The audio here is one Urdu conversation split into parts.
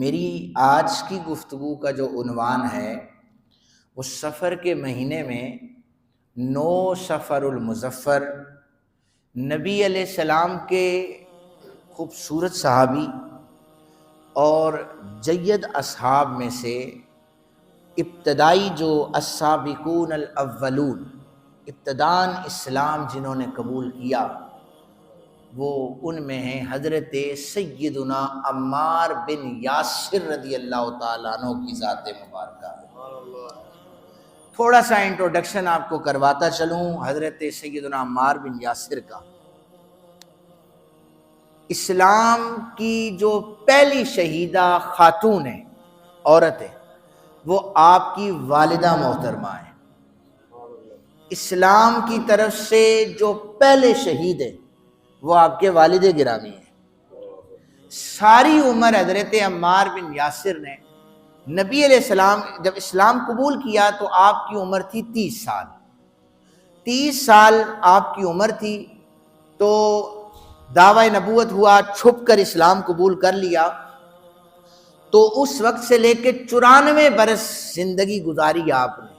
میری آج کی گفتگو کا جو عنوان ہے وہ سفر کے مہینے میں 9 سفر المظفر، نبی علیہ السلام کے خوبصورت صحابی اور جید اصحاب میں سے ابتدائی جو السابقون الاولون، ابتداً اسلام جنہوں نے قبول کیا، وہ ان میں ہیں حضرت سیدنا عمار بن یاسر رضی اللہ تعالیٰ عنہ کی ذات مبارکہ۔ تھوڑا سا انٹروڈکشن آپ کو کرواتا چلوں حضرت سیدنا عمار بن یاسر کا۔ اسلام کی جو پہلی شہیدہ خاتون ہے، عورت ہے، وہ آپ کی والدہ محترمہ ہے۔ اسلام کی طرف سے جو پہلے شہید ہے وہ آپ کے والد گرامی ہیں۔ ساری عمر حضرت عمار بن یاسر نے نبی علیہ السلام جب اسلام قبول کیا تو آپ کی عمر تھی 30 سال۔ 30 سال آپ کی عمر تھی تو دعوی نبوت ہوا، چھپ کر اسلام قبول کر لیا۔ تو اس وقت سے لے کے 94 برس زندگی گزاری آپ نے۔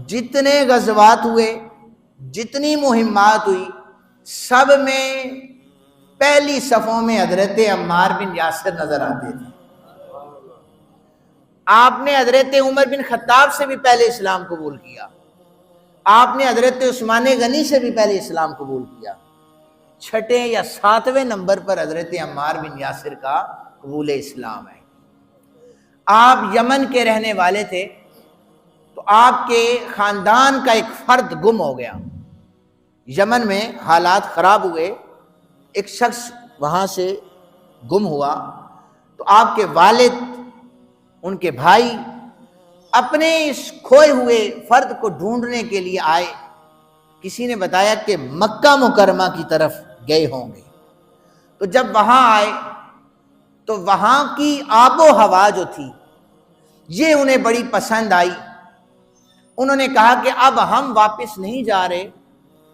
جتنے غزوات ہوئے، جتنی مہمات ہوئی، سب میں پہلی صفوں میں حضرت عمار بن یاسر نظر آتے تھے۔ آپ نے حضرت عمر بن خطاب سے بھی پہلے اسلام قبول کیا، آپ نے حضرت عثمان غنی سے بھی پہلے اسلام قبول کیا۔ 6 یا 7ویں نمبر پر حضرت عمار بن یاسر کا قبول اسلام ہے۔ آپ یمن کے رہنے والے تھے تو آپ کے خاندان کا ایک فرد گم ہو گیا۔ یمن میں حالات خراب ہوئے، ایک شخص وہاں سے گم ہوا تو آپ کے والد، ان کے بھائی اپنے اس کھوئے ہوئے فرد کو ڈھونڈنے کے لیے آئے۔ کسی نے بتایا کہ مکہ مکرمہ کی طرف گئے ہوں گے۔ تو جب وہاں آئے تو وہاں کی آب و ہوا جو تھی یہ انہیں بڑی پسند آئی۔ انہوں نے کہا کہ اب ہم واپس نہیں جا رہے،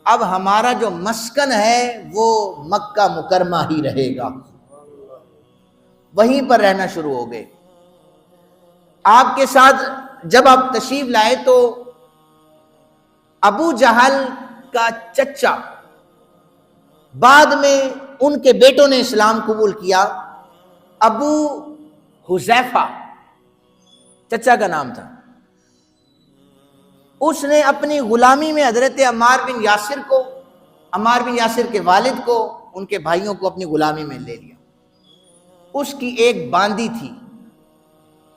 اب ہمارا جو مسکن ہے وہ مکہ مکرمہ ہی رہے گا۔ وہیں پر رہنا شروع ہو گئے۔ آپ کے ساتھ جب آپ تشریف لائے تو ابو جہل کا چچا، بعد میں ان کے بیٹوں نے اسلام قبول کیا، ابو حذیفہ چچا کا نام تھا، اس نے اپنی غلامی میں حضرت عمار بن یاسر کو، عمار بن یاسر کے والد کو، ان کے بھائیوں کو اپنی غلامی میں لے لیا۔ اس کی ایک باندی تھی،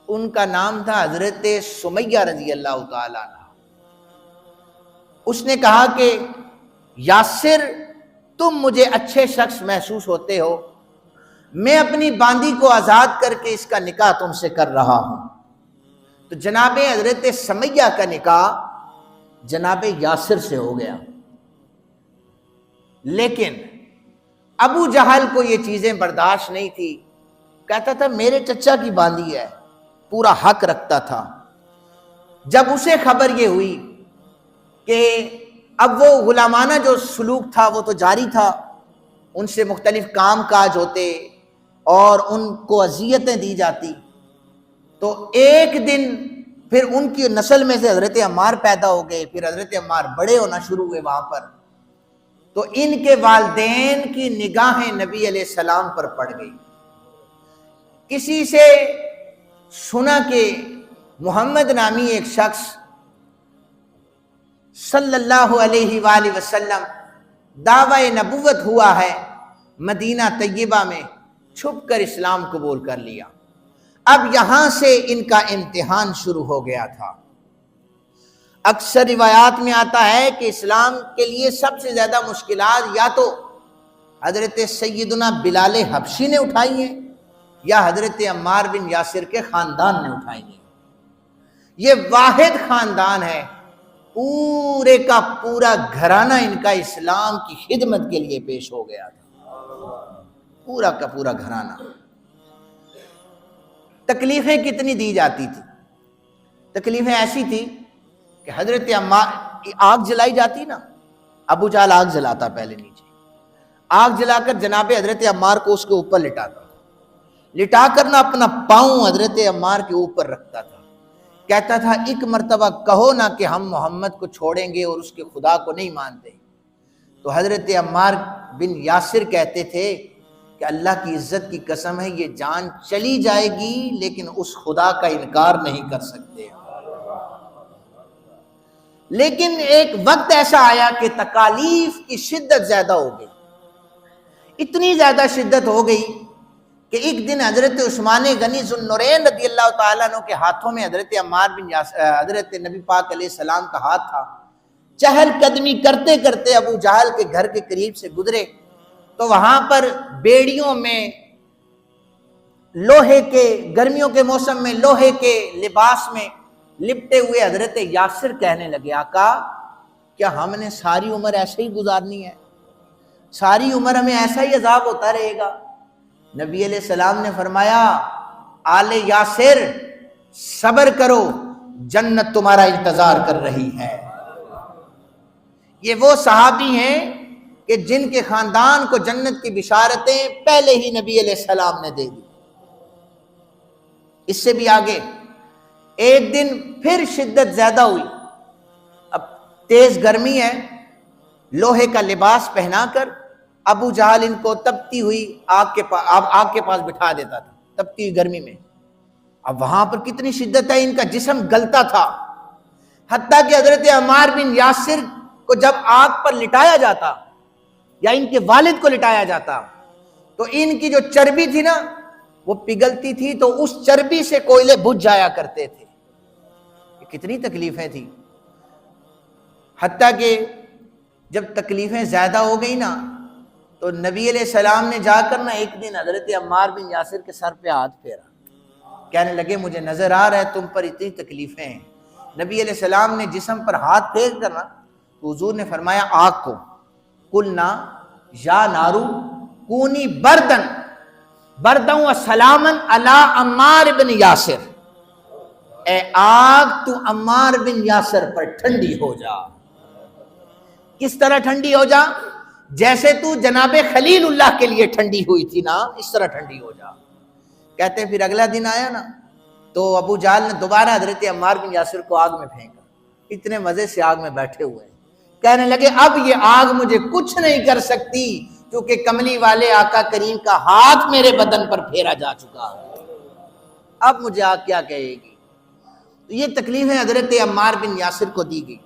ان کا نام تھا حضرت سمیہ رضی اللہ تعالیٰ عنہ۔ اس نے کہا کہ یاسر تم مجھے اچھے شخص محسوس ہوتے ہو، میں اپنی باندی کو آزاد کر کے اس کا نکاح تم سے کر رہا ہوں۔ تو جناب حضرت سمیہ کا نکاح جناب یاسر سے ہو گیا۔ لیکن ابو جہل کو یہ چیزیں برداشت نہیں تھی، کہتا تھا میرے چچا کی باندی ہے، پورا حق رکھتا تھا۔ جب اسے خبر یہ ہوئی کہ اب وہ غلامانہ جو سلوک تھا وہ تو جاری تھا، ان سے مختلف کام کاج ہوتے اور ان کو اذیتیں دی جاتی، تو ایک دن پھر ان کی نسل میں سے حضرت عمار پیدا ہو گئے، پھر حضرت عمار بڑے ہونا شروع ہوئے وہاں پر، تو ان کے والدین کی نگاہیں نبی علیہ السلام پر پڑ گئی۔ کسی سے سنا کہ محمد نامی ایک شخص صلی اللہ علیہ وآلہ وسلم دعوی نبوت ہوا ہے، مدینہ طیبہ میں چھپ کر اسلام قبول کر لیا۔ اب یہاں سے ان کا امتحان شروع ہو گیا تھا۔ اکثر روایات میں آتا ہے کہ اسلام کے لیے سب سے زیادہ مشکلات یا تو حضرت سیدنا بلال حبشی نے اٹھائی ہیں یا حضرت عمار بن یاسر کے خاندان نے اٹھائی ہیں۔ یہ واحد خاندان ہے، پورے کا پورا گھرانہ ان کا اسلام کی خدمت کے لیے پیش ہو گیا تھا، پورا کا پورا گھرانہ۔ تکلیفیں کتنی دی جاتی تھی؟ تکلیفیں ایسی تھی کہ حضرت عمار کی آگ جلائی جاتی نا، ابو جہل آگ جلاتا پہلے نیچے، آگ جلا کر جناب حضرت عمار کو اس کے اوپر لٹاتا، لٹا کر نہ اپنا پاؤں حضرت عمار کے اوپر رکھتا تھا، کہتا تھا ایک مرتبہ کہو نا کہ ہم محمد کو چھوڑیں گے اور اس کے خدا کو نہیں مانتے۔ تو حضرت عمار بن یاسر کہتے تھے کہ اللہ کی عزت کی قسم ہے یہ جان چلی جائے گی لیکن اس خدا کا انکار نہیں کر سکتے۔ لیکن ایک وقت ایسا آیا کہ تکالیف کی شدت زیادہ ہو گئی، اتنی زیادہ شدت ہو گئی کہ ایک دن حضرت عثمان غنی ذو النورین رضی اللہ تعالیٰ عنہ کے ہاتھوں میں حضرت عمار بن یاسر حضرت نبی پاک علیہ السلام کا ہاتھ تھا۔ چہل قدمی کرتے کرتے ابو جہل کے گھر کے قریب سے گزرے تو وہاں پر بیڑیوں میں لوہے کے، گرمیوں کے موسم میں لوہے کے لباس میں لپٹے ہوئے حضرت یاسر کہنے لگے آقا کیا ہم نے ساری عمر ایسے ہی گزارنی ہے؟ ساری عمر ہمیں ایسا ہی عذاب ہوتا رہے گا؟ نبی علیہ السلام نے فرمایا آل یاسر صبر کرو، جنت تمہارا انتظار کر رہی ہے۔ یہ وہ صحابی ہیں کہ جن کے خاندان کو جنت کی بشارتیں پہلے ہی نبی علیہ السلام نے دے دی۔ اس سے بھی آگے ایک دن پھر شدت زیادہ ہوئی، اب تیز گرمی ہے، لوہے کا لباس پہنا کر ابو جہل ان کو تپتی ہوئی آگ کے پاس بٹھا دیتا تھا، تپتی ہوئی گرمی میں۔ اب وہاں پر کتنی شدت ہے، ان کا جسم گلتا تھا، حتیٰ کہ حضرت عمار بن یاسر کو جب آگ پر لٹایا جاتا یا ان کے والد کو لٹایا جاتا تو ان کی جو چربی تھی نا وہ پگھلتی تھی، تو اس چربی سے کوئلے بجھ جایا کرتے تھے۔ یہ کتنی تکلیفیں تھیں، حتیٰ کہ جب تکلیفیں زیادہ ہو گئی نا تو نبی علیہ السلام نے جا کر نا ایک دن حضرت عمار بن یاسر کے سر پہ ہاتھ پھیرا، کہنے لگے مجھے نظر آ رہا ہے تم پر اتنی تکلیفیں ہیں۔ نبی علیہ السلام نے جسم پر ہاتھ پھیر کر نا تو حضور نے فرمایا آگ کو قلنا یا نارو کونی بردن بردن و سلامن علی عمار بن یاسر، اے آگ تو عمار بن یاسر پر ٹھنڈی ہو جا۔ کس طرح ٹھنڈی ہو جا؟ جیسے تو جناب خلیل اللہ کے لیے ٹھنڈی ہوئی تھی نا، اس طرح ٹھنڈی ہو جا۔ کہتے ہیں پھر اگلا دن آیا نا تو ابو جہل نے دوبارہ حضرت عمار بن یاسر کو آگ میں پھینکا، اتنے مزے سے آگ میں بیٹھے ہوئے ہیں، کہنے لگے اب یہ آگ مجھے کچھ نہیں کر سکتی کیونکہ کملی والے آقا کریم کا ہاتھ میرے بدن پر پھیرا جا چکا ہے، اب مجھے آگ کیا کہے گی؟ تو یہ تکلیفیں حضرت عمار بن یاسر کو دی گئی۔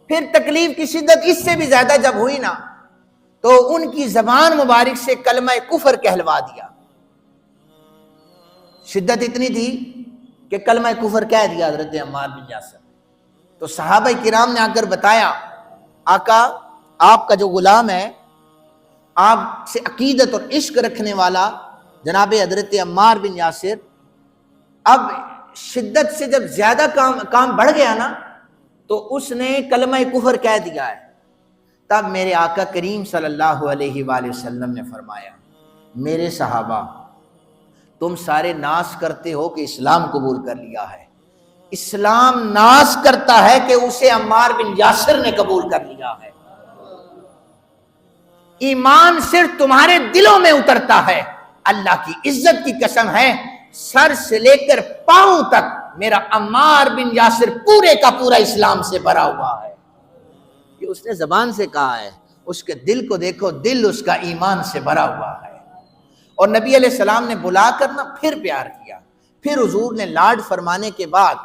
پھر تکلیف کی شدت اس سے بھی زیادہ جب ہوئی نا تو ان کی زبان مبارک سے کلمہ کفر کہلوا دیا۔ شدت اتنی تھی کہ کلمہ کفر کہہ دیا حضرت عمار بن یاسر۔ تو صحابہ کرام نے آ کر بتایا آقا آپ کا جو غلام ہے، آپ سے عقیدت اور عشق رکھنے والا جناب حضرت عمار بن یاسر، اب شدت سے جب زیادہ کام بڑھ گیا نا تو اس نے کلمہ کفر کہہ دیا ہے۔ تب میرے آقا کریم صلی اللہ علیہ وآلہ وسلم نے فرمایا میرے صحابہ تم سارے ناز کرتے ہو کہ اسلام قبول کر لیا ہے، اسلام ناز کرتا ہے کہ اسے عمار بن یاسر نے قبول کر لیا ہے۔ ایمان صرف تمہارے دلوں میں اترتا ہے، اللہ کی عزت کی قسم ہے سر سے لے کر پاؤں تک میرا عمار بن یاسر پورے کا پورا اسلام سے بھرا ہوا ہے۔ یہ اس نے زبان سے کہا ہے، اس کے دل کو دیکھو، دل اس کا ایمان سے بھرا ہوا ہے۔ اور نبی علیہ السلام نے بلا کر نا پھر پیار کیا، پھر حضور نے لاڈ فرمانے کے بعد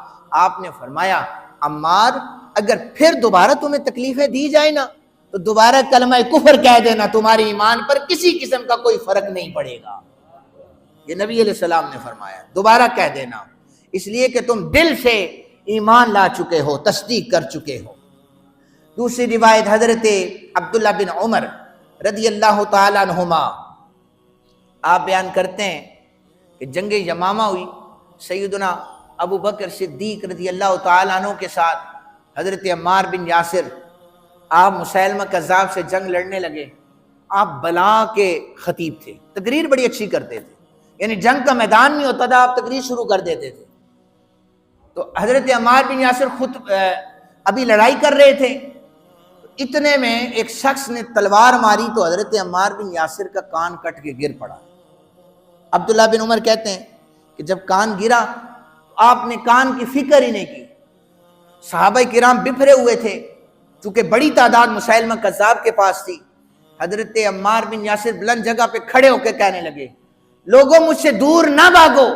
آپ نے فرمایا عمار اگر پھر دوبارہ تمہیں تکلیفیں دی جائیں نا تو دوبارہ کلمہ کفر کہہ دینا، تمہارے ایمان پر کسی قسم کا کوئی فرق نہیں پڑے گا۔ یہ نبی علیہ السلام نے فرمایا دوبارہ کہہ دینا، اس لیے کہ تم دل سے ایمان لا چکے ہو، تصدیق کر چکے ہو۔ دوسری روایت حضرت عبداللہ بن عمر رضی اللہ تعالیٰ عنہما آپ بیان کرتے ہیں کہ جنگ یمامہ ہوئی، سیدنا ابو بکر صدیق رضی اللہ تعالیٰ عنہ کے ساتھ حضرت عمار بن یاسر آپ مسیلمہ کذاب سے جنگ لڑنے لگے۔ آپ بلا کے خطیب تھے، تقریر بڑی اچھی کرتے تھے، یعنی جنگ کا میدان نہیں ہوتا تھا آپ تقریر شروع کر دیتے تھے۔ تو حضرت عمار بن یاسر خود ابھی لڑائی کر رہے تھے، اتنے میں ایک شخص نے تلوار ماری تو حضرت عمار بن یاسر کا کان کٹ کے گر پڑا۔ عبداللہ بن عمر کہتے ہیں کہ جب کان گرا آپ نے کان کی فکر ہی نہیں کی. صحابہ کرام بکھرے ہوئے تھے، چونکہ بڑی تعداد مسیلمہ کذاب کے پاس تھی. حضرت عمار بن یاسر بلند جگہ پہ کھڑے ہو کے کہنے لگے، لوگوں مجھ سے دور نہ بھاگو،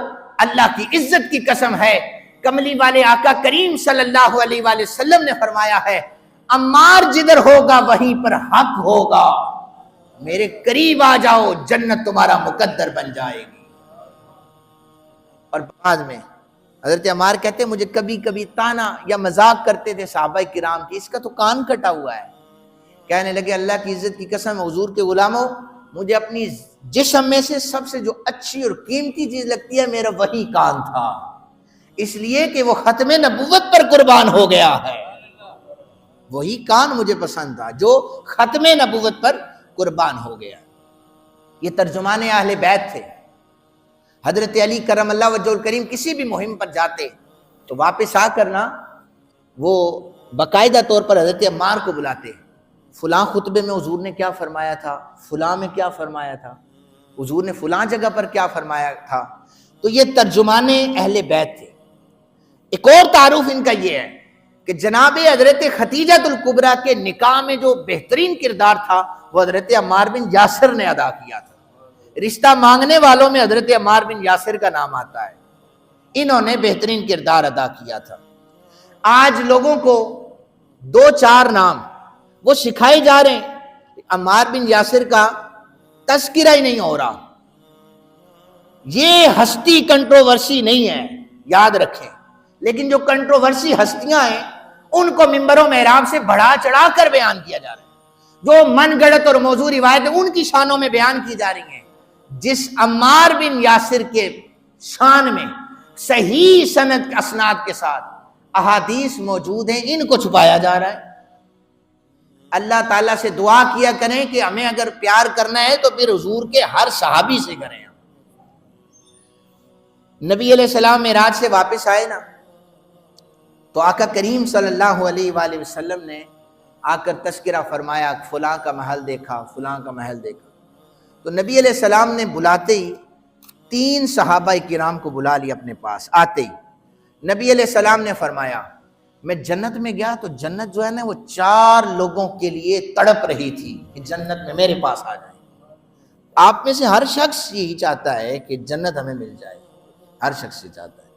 اللہ کی عزت کی قسم ہے، کملی والے آقا کریم صلی اللہ علیہ وآلہ وسلم نے فرمایا ہے عمار جدھر ہوگا وہیں پر حق ہوگا، میرے قریب آ جاؤ، جنت تمہارا مقدر بن جائے گی. اور بعد میں حضرت عمار کہتے ہیں مجھے کبھی کبھی تانا یا مذاق کرتے تھے صحابہ کرام کی، اس کا تو کان کٹا ہوا ہے. کہنے لگے اللہ کی عزت کی قسم حضور کے غلاموں، مجھے اپنی جسم میں سے سب سے جو اچھی اور قیمتی چیز لگتی ہے میرا وہی کان تھا، اس لیے کہ وہ ختم نبوت پر قربان ہو گیا ہے. وہی کان مجھے پسند تھا جو ختم نبوت پر قربان ہو گیا. یہ ترجمان اہل بیت تھے. حضرت علی کرم اللہ وجہ الکریم کسی بھی مہم پر جاتے تو واپس آ کر نا وہ باقاعدہ طور پر حضرت عمار کو بلاتے، فلاں خطبے میں حضور نے کیا فرمایا تھا، فلاں میں کیا فرمایا تھا، حضور نے فلاں جگہ پر کیا فرمایا تھا. تو یہ ترجمان اہل بیت تھے. ایک اور تعارف ان کا یہ ہے کہ جناب حضرت خدیجہ الکبریٰ کے نکاح میں جو بہترین کردار تھا وہ حضرت عمار بن یاسر نے ادا کیا تھا. رشتہ مانگنے والوں میں حضرت عمار بن یاسر کا نام آتا ہے، انہوں نے بہترین کردار ادا کیا تھا. آج لوگوں کو دو چار نام وہ سکھائے جا رہے ہیں، عمار بن یاسر کا تذکرہ ہی نہیں ہو رہا. یہ ہستی کنٹروورسی نہیں ہے، یاد رکھیں، لیکن جو کنٹروورسی ہستیاں ہیں ان کو ممبر و محراب سے بڑھا چڑھا کر بیان کیا جا رہا ہے. جو من گڑت اور موضوع روایتیں ان کی شانوں میں بیان کی جا رہی ہیں. جس عمار بن یاسر کے شان میں صحیح سند اسناد کے ساتھ احادیث موجود ہیں، ان کو چھپایا جا رہا ہے. اللہ تعالیٰ سے دعا کیا کریں کہ ہمیں اگر پیار کرنا ہے تو پھر حضور کے ہر صحابی سے کریں. نبی علیہ السلام معراج سے واپس آئے نا تو آقا کریم صلی اللہ علیہ وآلہ وسلم نے آ کر تذکرہ فرمایا، فلاں کا محل دیکھا، فلاں کا محل دیکھا. تو نبی علیہ السلام نے بلاتے ہی 3 صحابہ کرام کو بلا لیا اپنے پاس. آتے ہی نبی علیہ السلام نے فرمایا میں جنت میں گیا تو جنت جو ہے نا وہ 4 لوگوں کے لیے تڑپ رہی تھی کہ جنت میں میرے پاس آ جائیں. آپ میں سے ہر شخص یہی چاہتا ہے کہ جنت ہمیں مل جائے، ہر شخص یہ چاہتا ہے.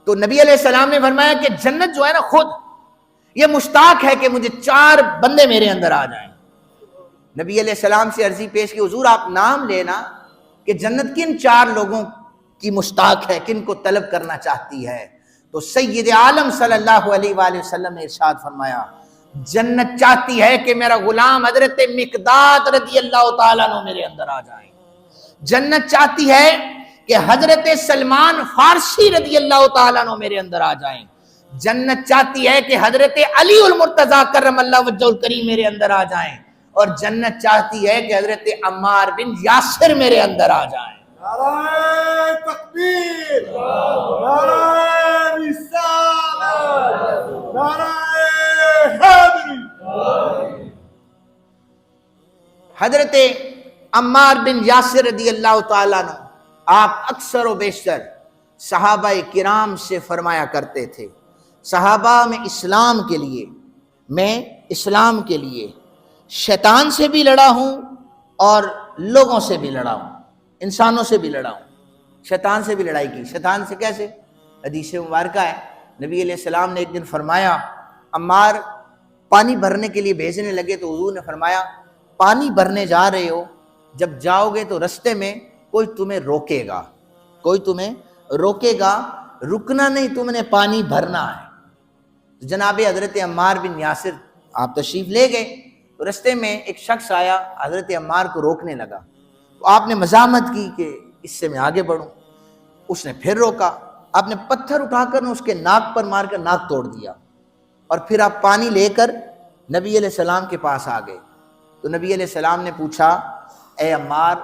تو نبی علیہ السلام نے فرمایا کہ جنت جو ہے نا خود یہ مشتاق ہے کہ مجھے 4 بندے میرے اندر آ جائیں. نبی علیہ السلام سے عرضی پیش کی حضور آپ نام لینا کہ جنت کن 4 لوگوں کی مشتاق ہے، کن کو طلب کرنا چاہتی ہے. تو سید عالم صلی اللہ علیہ وآلہ وسلم نے ارشاد فرمایا جنت چاہتی ہے کہ میرا غلام حضرت مقداد رضی اللہ تعالیٰ عنہ میرے اندر آ جائیں. جنت چاہتی ہے کہ حضرت سلمان فارسی رضی اللہ تعالیٰ عنہ میرے اندر آ جائیں. جنت چاہتی ہے کہ حضرت علی المرتضیٰ کرم اللہ وجہ الکریم میرے اندر آ جائیں. اور جنت چاہتی ہے کہ حضرت عمار بن یاسر میرے اندر آ جائیں. نعرہ تکبیر، نعرہ رسالت، نعرہ حیدری. حضرت عمار بن یاسر رضی اللہ تعالیٰ عنہ آپ اکثر و بیشتر صحابہ کرام سے فرمایا کرتے تھے صحابہ میں اسلام کے لیے شیطان سے بھی لڑا ہوں اور لوگوں سے بھی لڑا ہوں، انسانوں سے بھی لڑا ہوں. شیطان سے بھی لڑائی کی. شیطان سے کیسے؟ حدیث مبارکہ ہے نبی علیہ السلام نے ایک دن فرمایا عمار پانی بھرنے کے لیے بھیجنے لگے تو حضور نے فرمایا پانی بھرنے جا رہے ہو، جب جاؤ گے تو رستے میں کوئی تمہیں روکے گا، رکنا نہیں، تم نے پانی بھرنا ہے. تو جناب حضرت عمار بن یاسر آپ تشریف لے گئے تو رستے میں ایک شخص آیا حضرت عمار کو روکنے لگا. تو آپ نے مزاحمت کی کہ اس سے میں آگے بڑھوں. اس نے پھر روکا، آپ نے پتھر اٹھا کر اس کے ناک پر مار کر ناک توڑ دیا اور پھر آپ پانی لے کر نبی علیہ السلام کے پاس آ گئے. تو نبی علیہ السلام نے پوچھا اے عمار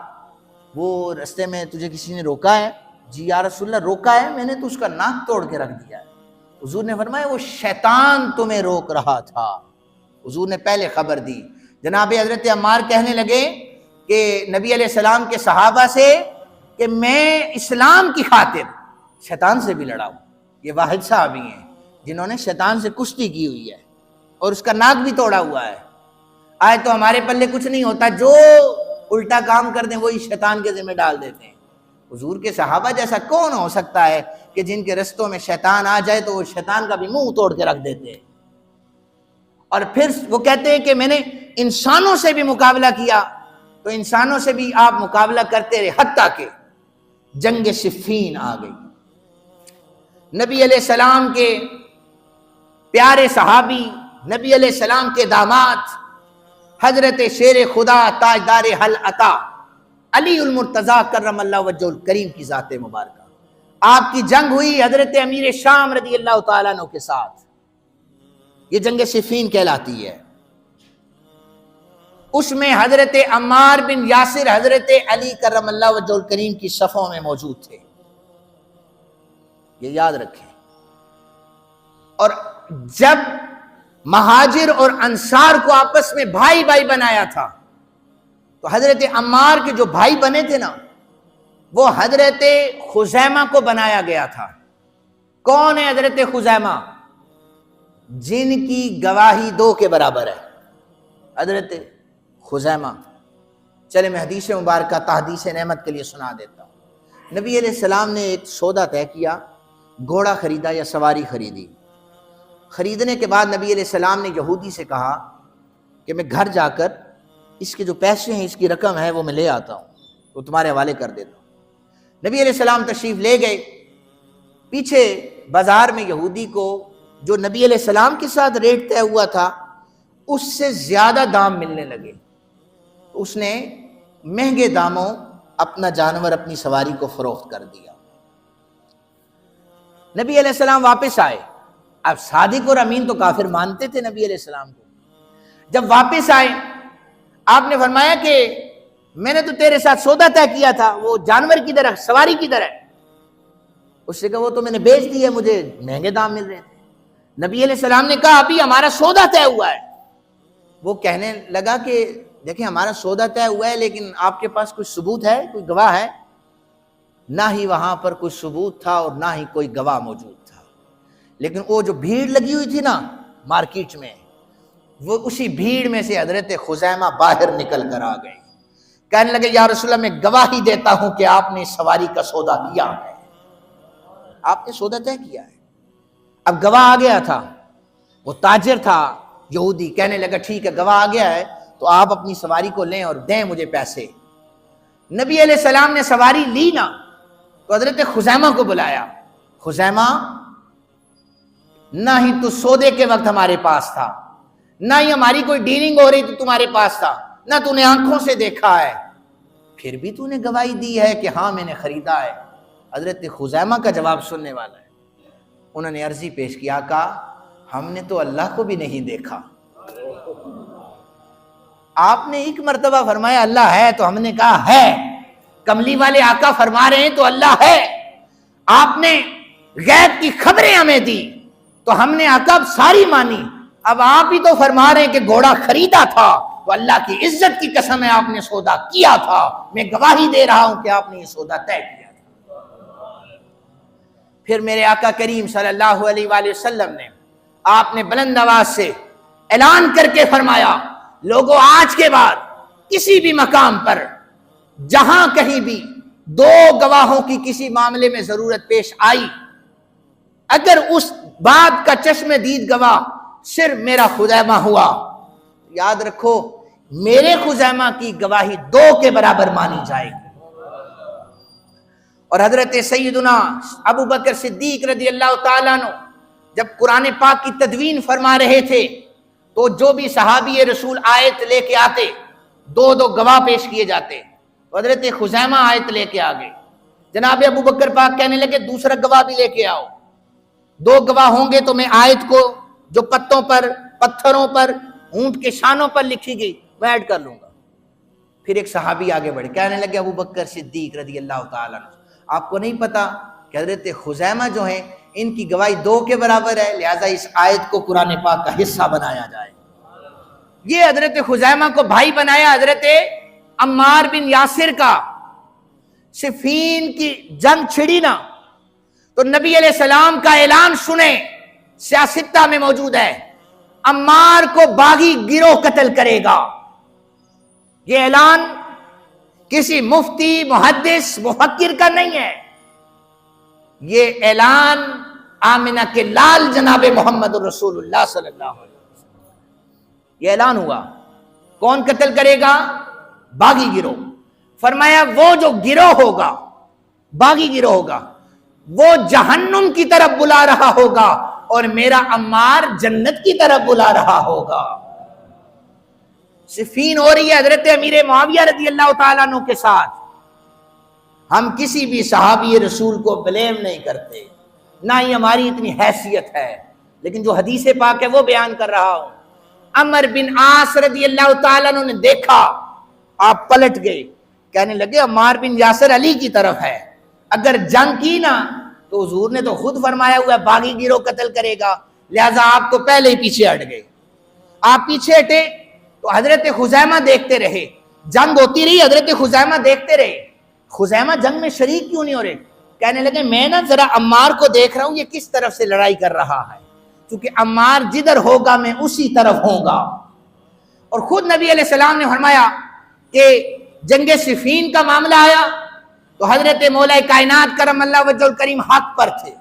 وہ رستے میں تجھے کسی نے روکا ہے؟ جی یا رسول اللہ روکا ہے، میں نے تو اس کا ناک توڑ کے رکھ دیا ہے. حضور نے فرمایا وہ شیطان تمہیں روک رہا تھا. حضور نے پہلے خبر دی. جناب حضرت عمار کہنے لگے کہ نبی علیہ السلام کے صحابہ سے کہ میں اسلام کی خاطر شیطان سے بھی لڑا ہوں. یہ واحد صحابی ہیں جنہوں نے شیطان سے کشتی کی ہوئی ہے اور اس کا ناک بھی توڑا ہوا ہے. آج تو ہمارے پلے کچھ نہیں ہوتا، جو الٹا کام کر دیں وہی شیطان کے ذمہ ڈال دیتے ہیں. حضور کے صحابہ جیسا کون ہو سکتا ہے کہ جن کے رستوں میں شیطان آ جائے تو وہ شیطان کا بھی منہ توڑ کے رکھ دیتے ہیں. اور پھر وہ کہتے ہیں کہ میں نے انسانوں سے بھی مقابلہ کیا، تو انسانوں سے بھی آپ مقابلہ کرتے رہے حتیٰ کہ جنگ صفین آ گئی. نبی علیہ السلام کے پیارے صحابی، نبی علیہ السلام کے داماد حضرت شیر خدا تاجدار حل عطا علی المرتضیٰ کرم اللہ وجہ الکریم کی ذات مبارکہ، آپ کی جنگ ہوئی حضرت امیر شام رضی اللہ تعالیٰ عنہ کے ساتھ. یہ جنگ صفین کہلاتی ہے. اس میں حضرت عمار بن یاسر حضرت علی کرم اللہ وجہ الکریم کی صفوں میں موجود تھے. یہ یاد رکھیں. اور جب مہاجر اور انصار کو آپس میں بھائی بھائی بنایا تھا تو حضرت عمار کے جو بھائی بنے تھے نا وہ حضرت خزیمہ کو بنایا گیا تھا. کون ہے حضرت خزیمہ؟ جن کی گواہی 2 کے برابر ہے. حضرت خزیمہ. چلے میں حدیث مبارکہ تحدیث نعمت کے لیے سنا دیتا ہوں. نبی علیہ السلام نے ایک سودا طے کیا، گھوڑا خریدا یا سواری خریدی. خریدنے کے بعد نبی علیہ السلام نے یہودی سے کہا کہ میں گھر جا کر اس کے جو پیسے ہیں، اس کی رقم ہے وہ میں لے آتا ہوں، وہ تمہارے حوالے کر دیتا ہوں. نبی علیہ السلام تشریف لے گئے. پیچھے بازار میں یہودی کو جو نبی علیہ السلام کے ساتھ ریٹ طے ہوا تھا اس سے زیادہ دام ملنے لگے. اس نے مہنگے داموں اپنا جانور، اپنی سواری کو فروخت کر دیا. نبی علیہ السلام واپس آئے. اب صادق اور امین تو کافر مانتے تھے نبی علیہ السلام کو. جب واپس آئے آپ نے فرمایا کہ میں نے تو تیرے ساتھ سودا طے کیا تھا، وہ جانور کدھر ہے، سواری کدھر ہے؟ اس سے کہا وہ تو میں نے بیچ دی ہے، مجھے مہنگے دام مل رہے تھے. نبی علیہ السلام نے کہا ابھی ہمارا سودا طے ہوا ہے. وہ کہنے لگا کہ دیکھیں ہمارا سودا طے ہوا ہے لیکن آپ کے پاس کوئی ثبوت ہے، کوئی گواہ ہے؟ نہ ہی وہاں پر کوئی ثبوت تھا اور نہ ہی کوئی گواہ موجود تھا. لیکن وہ جو بھیڑ لگی ہوئی تھی نا مارکیٹ میں، وہ اسی بھیڑ میں سے حضرت خزیمہ باہر نکل کر آ گئے. کہنے لگے یا رسول اللہ میں گواہی دیتا ہوں کہ آپ نے سواری کا سودا کیا ہے، آپ نے سودا طے کیا ہے. اب گواہ آ گیا تھا، وہ تاجر تھا یہودی. کہنے لگا ٹھیک ہے گواہ آ گیا ہے تو آپ اپنی سواری کو لیں اور دیں مجھے پیسے. نبی علیہ السلام نے سواری لی نا تو حضرت خزیمہ کو بلایا. خزیمہ نہ ہی تو سودے کے وقت ہمارے پاس تھا، نہ ہی ہماری کوئی ڈیلنگ ہو رہی تھی تمہارے پاس تھا، نہ تو نے آنکھوں سے دیکھا ہے، پھر بھی تو نے گواہی دی ہے کہ ہاں میں نے خریدا ہے. حضرت خزیمہ کا جواب سننے والا ہے. انہوں نے عرضی پیش کیا کہ ہم نے تو اللہ کو بھی نہیں دیکھا. آپ نے ایک مرتبہ فرمایا اللہ ہے تو ہم نے کہا ہے. کملی والے آقا فرما رہے ہیں تو اللہ ہے. آپ نے غیب کی خبریں ہمیں دی تو ہم نے آقا ساری مانی. اب آپ ہی تو فرما رہے ہیں کہ گھوڑا خریدا تھا تو اللہ کی عزت کی قسم ہے آپ نے سودا کیا تھا. میں گواہی دے رہا ہوں کہ آپ نے یہ سودا طے کیا تھا. پھر میرے آقا کریم صلی اللہ علیہ وآلہ وسلم نے آپ نے بلند آواز سے اعلان کر کے فرمایا لوگوں آج کے بعد کسی بھی مقام پر جہاں کہیں بھی 2 گواہوں کی کسی معاملے میں ضرورت پیش آئی، اگر اس بات کا چشم دید گواہ صرف میرا خزیمہ ہوا، یاد رکھو میرے خزیمہ کی گواہی 2 کے برابر مانی جائے گی. اور حضرت سیدنا ابو بکر صدیق رضی اللہ تعالیٰ عنہ جب قرآن پاک کی تدوین فرما رہے تھے تو جو بھی صحابی رسول آیت لے کے آتے 2 گواہ پیش کیے جاتے. حضرت خزیمہ آیت لے کے آگے، جناب ابو بکر پاک کہنے لگے دوسرا گواہ بھی لے کے آؤ. 2 گواہ ہوں گے تو میں آیت کو جو پتوں پر، پتھروں پر، اونٹ کے شانوں پر لکھی گئی میں ایڈ کر لوں گا. پھر ایک صحابی آگے بڑھے، کہنے لگے ابو بکر صدیق رضی اللہ تعالیٰ عنہ آپ کو نہیں پتا کہ حضرت خزیمہ جو ہیں ان کی گواہی 2 کے برابر ہے، لہذا اس آیت کو قرآن پاک کا حصہ بنایا جائے. یہ حضرت خزیمہ کو بھائی بنایا حضرت عمار بن یاسر کا. صفین کی جنگ چھڑی نا تو نبی علیہ السلام کا اعلان سنیں، سیاستہ میں موجود ہے، عمار کو باغی گروہ قتل کرے گا۔ یہ اعلان کسی مفتی، محدث، مفکر کا نہیں ہے، یہ اعلان آمنہ کے لال جناب محمد رسول اللہ صلی اللہ علیہ وسلم، یہ اعلان ہوا۔ کون قتل کرے گا؟ باغی گروہ۔ فرمایا وہ جو گروہ ہوگا، باغی گروہ ہوگا، وہ جہنم کی طرف بلا رہا ہوگا اور میرا عمار جنت کی طرف بلا رہا ہوگا۔ صفین ہو رہی ہے حضرت امیر معاویہ رضی اللہ تعالیٰ عنہ کے ساتھ۔ ہم کسی بھی صحابی رسول کو بلیم نہیں کرتے، نہ ہی ہماری اتنی حیثیت ہے، لیکن جو حدیث پاک ہے وہ بیان کر رہا ہوں۔ عمر بن عاص رضی اللہ تعالیٰ عنہ نے دیکھا، آپ پلٹ گئے، کہنے لگے عمار بن یاسر علی کی طرف ہے، اگر جنگ کی نا تو حضور نے تو خود فرمایا ہوا ہے باغی گروہ قتل کرے گا، لہذا آپ تو پہلے ہی پیچھے ہٹ گئے۔ آپ پیچھے ہٹے تو حضرت خزیمہ دیکھتے رہے، جنگ ہوتی رہی، حضرت خزیمہ دیکھتے رہے۔ خزیمہ جنگ میں شریک کیوں نہیں ہو رہے؟ کہنے لگے میں نا ذرا عمار کو دیکھ رہا ہوں یہ کس طرف سے لڑائی کر رہا ہے، کیونکہ عمار جدھر ہوگا میں اسی طرف ہوں گا۔ اور خود نبی علیہ السلام نے فرمایا کہ جنگ صفین کا معاملہ آیا تو حضرت مولا کائنات کرم اللہ وجہ الکریم حق پر تھے۔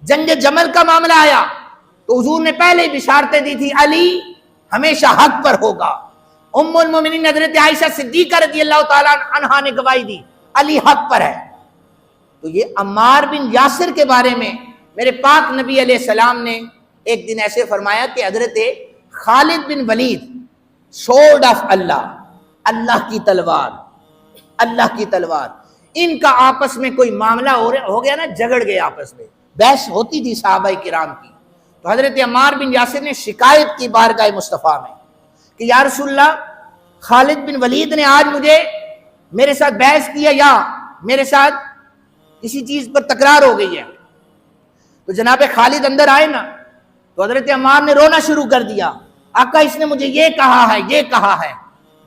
جنگ جمل کا معاملہ آیا تو حضور نے پہلے ہی بشارتیں دی تھی، علی ہمیشہ حق پر ہوگا۔ ام المومنین حضرت عائشہ صدیقہ رضی اللہ تعالیٰ عنہا نے گواہی دی، علی حق پر ہے۔ تو یہ عمار بن یاسر کے بارے میں میرے پاک نبی علیہ السلام نے ایک دن ایسے فرمایا کہ حضرت خالد بن ولید، سورڈ آف اللہ، اللہ کی تلوار، اللہ کی تلوار، ان کا آپس میں کوئی معاملہ ہو گیا نا، جھگڑ گئے آپس میں، بحث ہوتی تھی صحابہ کرام کی، تو حضرت عمار بن یاسر نے شکایت کی بارگاہ مصطفیٰ میں کہ یا رسول اللہ، خالد بن ولید نے آج مجھے میرے ساتھ بحث کیا یا میرے ساتھ کسی چیز پر تکرار ہو گئی ہے۔ تو جناب خالد اندر آئے نا تو حضرت عمار نے رونا شروع کر دیا، آقا اس نے مجھے یہ کہا ہے، یہ کہا ہے۔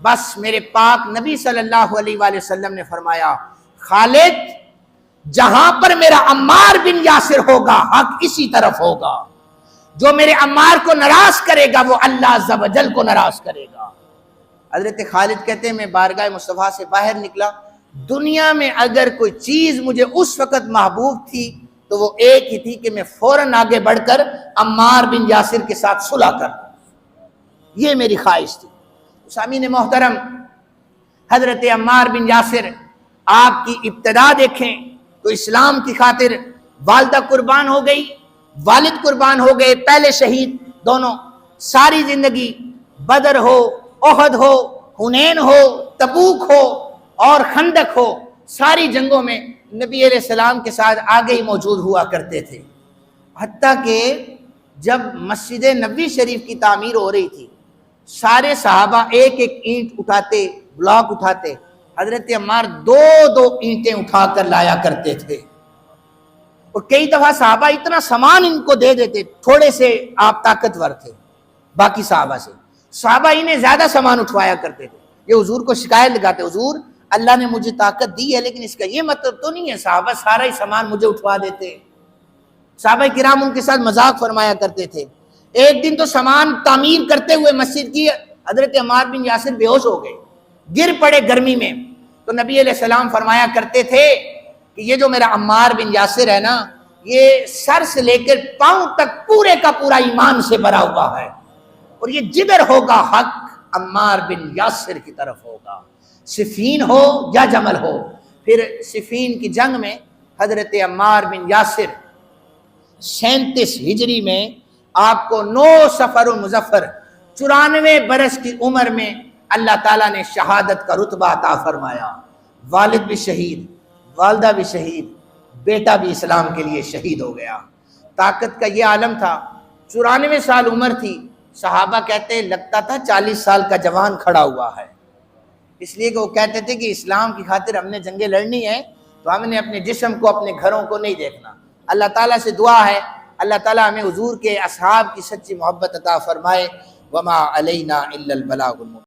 بس میرے پاک نبی صلی اللہ علیہ وآلہ وسلم نے فرمایا، خالد جہاں پر میرا عمار بن یاسر ہوگا حق اسی طرف ہوگا، جو میرے عمار کو ناراض کرے گا وہ اللہ عز و جل کو ناراض کرے گا۔ حضرت خالد کہتے ہیں میں بارگاہ مصطفیٰ سے باہر نکلا، دنیا میں اگر کوئی چیز مجھے اس وقت محبوب تھی تو وہ ایک ہی تھی کہ میں فوراً آگے بڑھ کر عمار بن یاسر کے ساتھ صلح کر، یہ میری خواہش تھی۔ سامعین محترم، حضرت عمار بن یاسر آپ کی ابتدا دیکھیں تو اسلام کی خاطر والدہ قربان ہو گئی، والد قربان ہو گئے، پہلے شہید دونوں، ساری زندگی بدر ہو، احد ہو، حنین ہو، تبوک ہو اور خندق ہو، ساری جنگوں میں نبی علیہ السلام کے ساتھ آگے ہی موجود ہوا کرتے تھے۔ حتیٰ کہ جب مسجد نبوی شریف کی تعمیر ہو رہی تھی، سارے صحابہ ایک ایک اینٹ اٹھاتے، بلاک اٹھاتے، حضرت عمار دو دو اینٹیں اٹھا کر لایا کرتے تھے۔ اور کئی دفعہ صحابہ اتنا سامان ان کو دے دیتے، تھوڑے سے آپ طاقتور تھے باقی صحابہ سے، صحابہ انہیں زیادہ سامان اٹھوایا کرتے تھے۔ یہ حضور کو شکایت لگاتے، حضور اللہ نے مجھے طاقت دی ہے لیکن اس کا یہ مطلب تو نہیں ہے صحابہ سارا ہی سامان مجھے اٹھوا دیتے۔ صحابہ کرام ان کے ساتھ مذاق فرمایا کرتے تھے۔ ایک دن تو سامان تعمیر کرتے ہوئے مسجد کی حضرت عمار بن یاسر بے ہوش ہو گئے، گر پڑے گرمی میں، تو نبی علیہ السلام فرمایا کرتے تھے کہ یہ جو میرا عمار بن یاسر ہے نا، یہ سر سے لے کر پاؤں تک پورے کا پورا ایمان سے بھرا ہوا ہے، اور یہ جدھر ہوگا حق عمار بن یاسر کی طرف ہوگا، صفین ہو یا جمل ہو۔ پھر صفین کی جنگ میں حضرت عمار بن یاسر 37 ہجری میں آپ کو 9 صفر المظفر 94 برس کی عمر میں اللہ تعالیٰ نے شہادت کا رتبہ عطا فرمایا۔ والد بھی شہید، والدہ بھی شہید، بیٹا بھی اسلام کے لیے شہید ہو گیا۔ طاقت کا یہ عالم تھا، 94 سال عمر تھی، صحابہ کہتے لگتا تھا 40 سال کا جوان کھڑا ہوا ہے، اس لیے کہ وہ کہتے تھے کہ اسلام کی خاطر ہم نے جنگیں لڑنی ہے تو ہم نے اپنے جسم کو، اپنے گھروں کو نہیں دیکھنا۔ اللہ تعالیٰ سے دعا ہے اللہ تعالیٰ ہمیں حضور کے اصحاب کی سچی محبت عطا فرمائے۔ وما علینا الا البلاغ المبین۔